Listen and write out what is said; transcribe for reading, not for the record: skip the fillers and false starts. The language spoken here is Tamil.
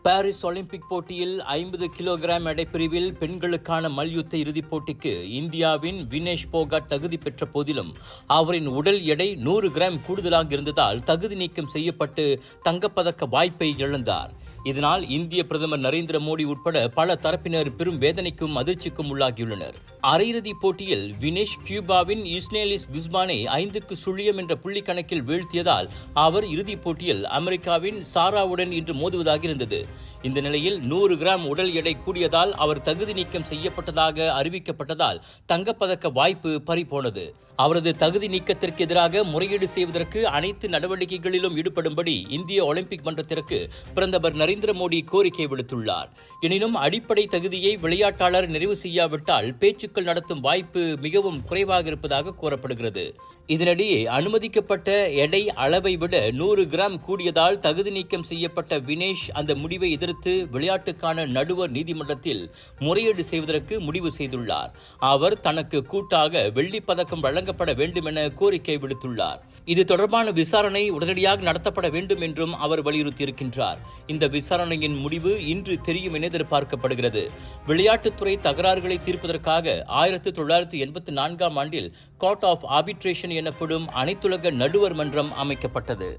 பாரிஸ் ஒலிம்பிக் போட்டியில் 50 கிலோகிராம் எடைப்பிரிவில் பெண்களுக்கான மல்யுத்த இறுதிப் போட்டிக்கு இந்தியாவின் வினேஷ் போகாட் தகுதி பெற்ற போதிலும் அவரின் உடல் எடை 100 கிராம் கூடுதலாக இருந்ததால் தகுதி நீக்கம் செய்யப்பட்டு தங்கப்பதக்க வாய்ப்பை இழந்தார். இதனால் இந்திய பிரதமர் நரேந்திர மோடி உட்பட பல தரப்பினர் பெரும் வேதனைக்கும் அதிர்ச்சிக்கும் உள்ளாகியுள்ளனர். அரையிறுதிப் போட்டியில் வினேஷ் கியூபாவின் இஸ்னேலிஸ் குஸ்மானை 5-0 என்ற புள்ளி கணக்கில் வீழ்த்தியதால் அவர் இறுதிப் போட்டியில் அமெரிக்காவின் சாராவுடன் இன்று மோதுவதாக இருந்தது. இந்த நிலையில் 100 கிராம் உடல் எடை கூடியதால் அவர் தகுதி நீக்கம் செய்யப்பட்டதாக அறிவிக்கப்பட்டதால் தங்கப்பதக்க வாய்ப்பு பறிபோனது. அவரது தகுதி நீக்கத்திற்கு எதிராக முறையீடு செய்வதற்கு அனைத்து நடவடிக்கைகளிலும் ஈடுபடும்படி இந்திய ஒலிம்பிக் மன்றத்திற்கு பிரதமர் நரேந்திர மோடி கோரிக்கை விடுத்துள்ளார். எனினும் அடிப்படை தகுதியை விளையாட்டாளர் நிறைவு செய்யாவிட்டால் பேச்சுக்கள் நடத்தும் வாய்ப்பு மிகவும் குறைவாக இருப்பதாக கூறப்படுகிறது. இதனிடையே அனுமதிக்கப்பட்ட எடை அளவை விட 100 கிராம் கூடியதால் தகுதி நீக்கம் செய்யப்பட்ட வினேஷ் அந்த முடிவை எதிர்த்து விளையாட்டுக்கான நடுவர் நீதிமன்றத்தில் முறையீடு செய்வதற்கு முடிவு செய்துள்ளார். அவர் தனக்கு கூட்டாக வெள்ளிப் பதக்கம் வழங்கப்பட வேண்டும் என கோரிக்கை விடுத்துள்ளார். இது தொடர்பான விசாரணை உடனடியாக நடத்தப்பட வேண்டும் என்றும் அவர் வலியுறுத்தியிருக்கின்றார். இந்த விசாரணையின் முடிவு இன்று தெரியும் என எதிர்பார்க்கப்படுகிறது. விளையாட்டுத்துறை தகராறுகளை தீர்ப்பதற்காக 1984 ஆண்டில் கோர்ட் ஆஃப் ஆர்பிட்ரேஷன் எனப்படும் அனைத்துலக நடுவர் மன்றம் அமைக்கப்பட்டது.